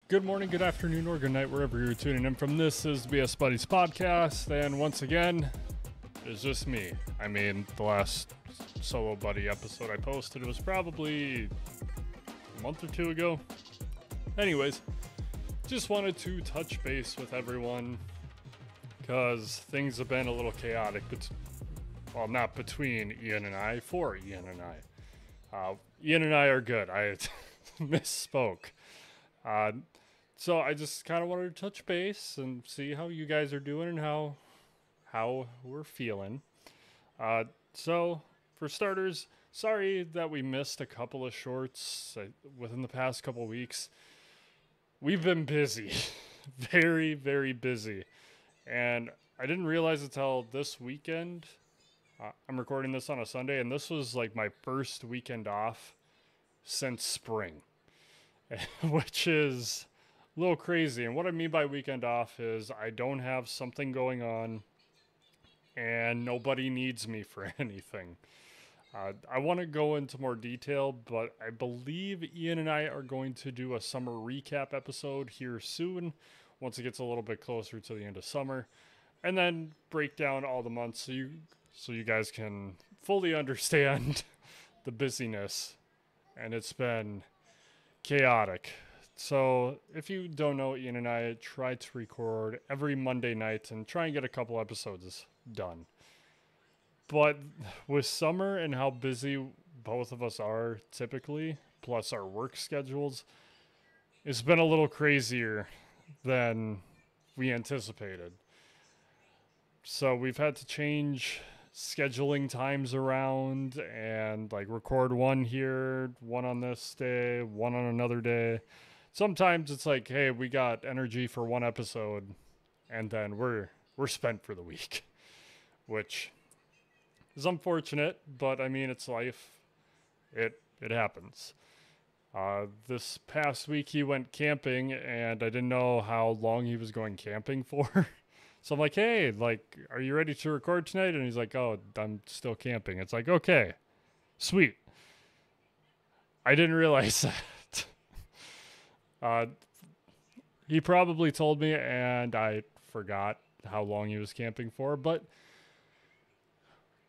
Good morning, good afternoon, or good night, wherever you're tuning in from. This is the BS Buddies podcast, and once again, it's just me. I mean, the last Solo Buddy episode I posted was probably a month or two ago. Anyways, just wanted to touch base with everyone, because things have been a little chaotic, well, not between Ian and I, for Ian and I. Ian and I are good. I misspoke. So I just kind of wanted to touch base and see how you guys are doing and how we're feeling. So for starters, sorry that we missed a couple of shorts within the past couple of weeks. We've been busy, very, very busy. And I didn't realize until this weekend. I'm recording this on a Sunday, and this was like my first weekend off since spring, which is a little crazy. And what I mean by weekend off is I don't have something going on and nobody needs me for anything. I want to go into more detail, but I believe Ian and I are going to do a summer recap episode here soon once it gets a little bit closer to the end of summer, and then break down all the months so you guys can fully understand the busyness. And it's been chaotic. So if you don't know, Ian and I try to record every Monday night and try and get a couple episodes done. But with summer and how busy both of us are typically, plus our work schedules, it's been a little crazier than we anticipated. So we've had to change scheduling times around and like record one here, one on this day, one on another day. Sometimes it's like, hey, we got energy for one episode and then we're spent for the week, which is unfortunate, but I mean, it's life. It happens. This past week he went camping and I didn't know how long he was going camping for. So I'm like, hey, like, are you ready to record tonight? And he's like, oh, I'm still camping. It's like, okay, sweet. I didn't realize that. He probably told me and I forgot how long he was camping for. But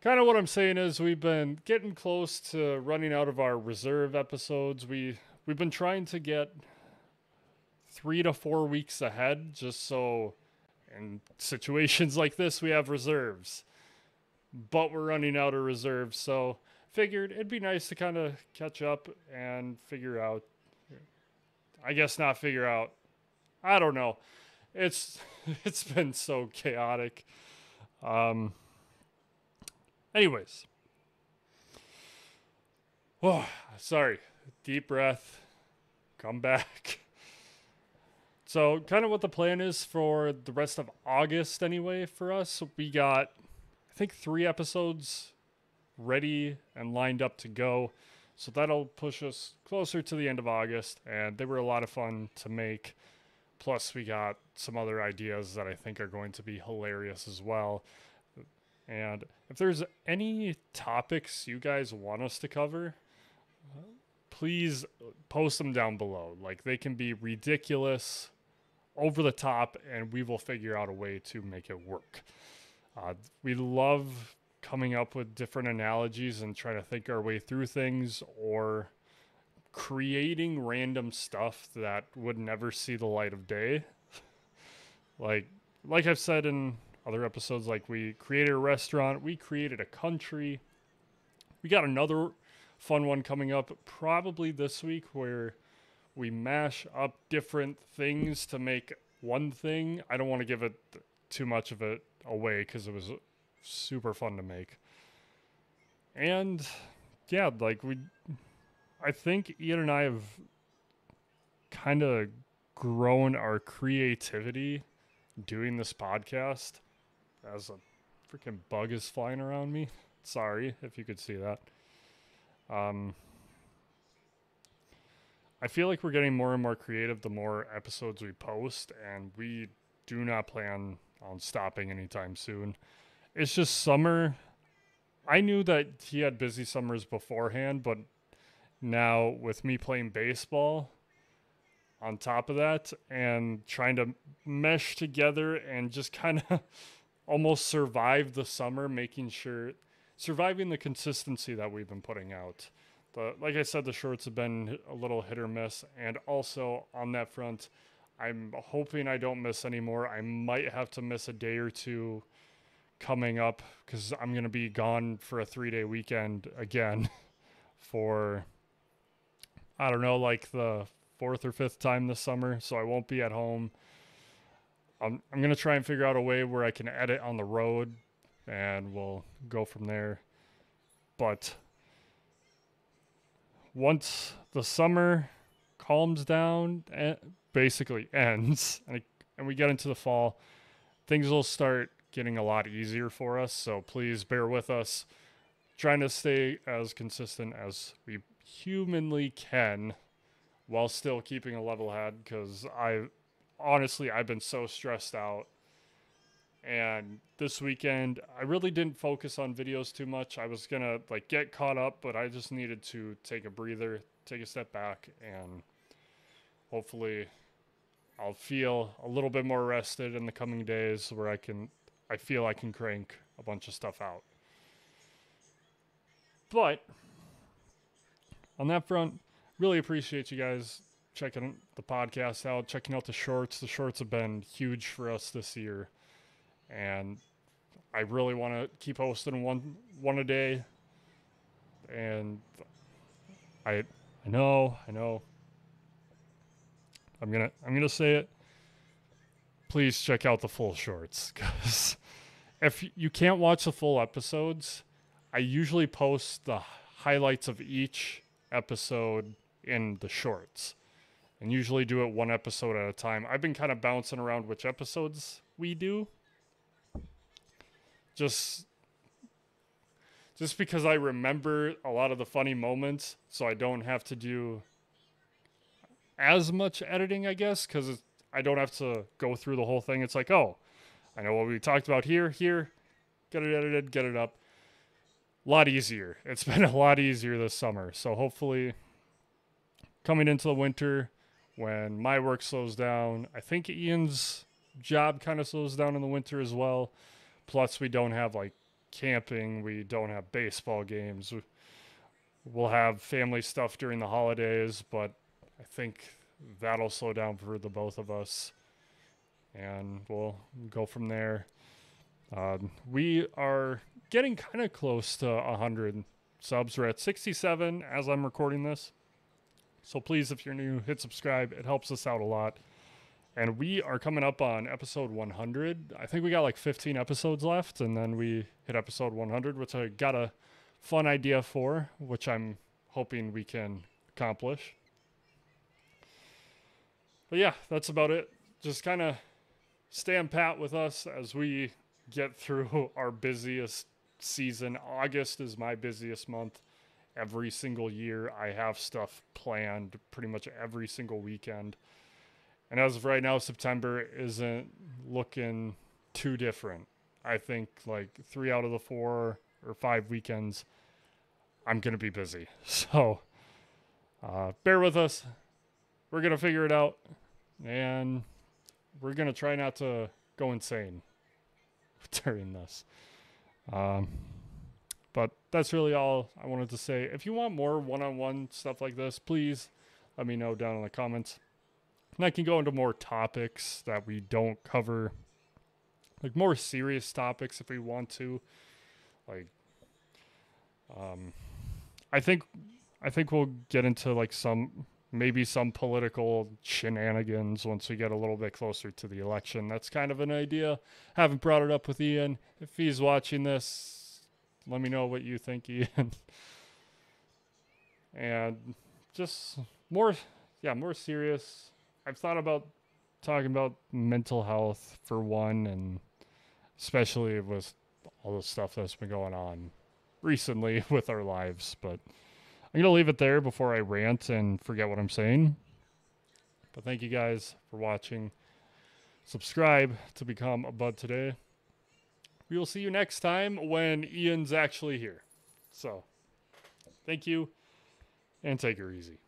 kind of what I'm saying is we've been getting close to running out of our reserve episodes. We've been trying to get 3 to 4 weeks ahead just so in situations like this, we have reserves, but we're running out of reserves. So figured it'd be nice to kind of catch up and figure out, I guess not figure out. I don't know. It's been so chaotic. Anyways. Oh, sorry. Deep breath. Come back. So kind of what the plan is for the rest of August anyway for us. We got, I think, 3 episodes ready and lined up to go. So that'll push us closer to the end of August. And they were a lot of fun to make. Plus we got some other ideas that I think are going to be hilarious as well. And if there's any topics you guys want us to cover, please post them down below. Like, they can be ridiculous, over the top, and we will figure out a way to make it work. We love coming up with different analogies and trying to think our way through things, or creating random stuff that would never see the light of day. like I've said in other episodes, like we created a restaurant, we created a country. We got another fun one coming up probably this week where we mash up different things to make one thing. I don't want to give it too much of it away because it was super fun to make. And yeah, like I think Ian and I have kind of grown our creativity doing this podcast. As a freaking bug is flying around me. Sorry if you could see that. I feel like we're getting more and more creative the more episodes we post, and we do not plan on stopping anytime soon. It's just summer. I knew that he had busy summers beforehand, but now with me playing baseball, on top of that and trying to mesh together and just kind of almost survive the summer, surviving the consistency that we've been putting out. But like I said, the shorts have been a little hit or miss. And also on that front, I'm hoping I don't miss any more. I might have to miss a day or two coming up because I'm going to be gone for a 3-day weekend again for, I don't know, like the 4th or 5th time this summer. So I won't be at home. I'm going to try and figure out a way where I can edit on the road and we'll go from there. But once the summer calms down and basically ends and we get into the fall, things will start getting a lot easier for us. So please bear with us, trying to stay as consistent as we humanly can while still keeping a level head, because I've been so stressed out. And this weekend, I really didn't focus on videos too much. I was going to get caught up, but I just needed to take a breather, take a step back, and hopefully I'll feel a little bit more rested in the coming days where I feel I can crank a bunch of stuff out. But on that front, really appreciate you guys checking the podcast out, checking out the shorts. The shorts have been huge for us this year, and I really want to keep posting one a day. And I know. I'm gonna say it. Please check out the full shorts, because if you can't watch the full episodes, I usually post the highlights of each episode in the shorts, and usually do it one episode at a time. I've been kind of bouncing around which episodes we do, just because I remember a lot of the funny moments, so I don't have to do as much editing, I guess, because I don't have to go through the whole thing. It's like, oh, I know what we talked about here, get it edited, get it up. A lot easier. It's been a lot easier this summer. So hopefully coming into the winter, when my work slows down, I think Ian's job kind of slows down in the winter as well. Plus we don't have camping. We don't have baseball games. We'll have family stuff during the holidays, but I think that'll slow down for the both of us, and we'll go from there. We are getting kind of close to 100 subs. We're at 67 as I'm recording this. So please, if you're new, hit subscribe. It helps us out a lot. And we are coming up on episode 100. I think we got 15 episodes left, and then we hit episode 100, which I got a fun idea for, which I'm hoping we can accomplish. But yeah, that's about it. Just kind of stand pat with us as we get through our busiest season. August is my busiest month. Every single year, I have stuff planned pretty much every single weekend. And as of right now, September isn't looking too different. I think 3 out of the 4 or 5 weekends, I'm going to be busy. So bear with us. We're going to figure it out. And we're going to try not to go insane during this. But that's really all I wanted to say. If you want more one-on-one stuff like this, please let me know down in the comments. And I can go into more topics that we don't cover. More serious topics if we want to. I think we'll get into maybe some political shenanigans once we get a little bit closer to the election. That's kind of an idea. Haven't brought it up with Ian. If he's watching this, let me know what you think, Ian. And just more serious. I've thought about talking about mental health for one, and especially with all the stuff that's been going on recently with our lives, but I'm going to leave it there before I rant and forget what I'm saying. But thank you guys for watching. Subscribe to become a bud today. We will see you next time when Ian's actually here. So, thank you, and take her easy.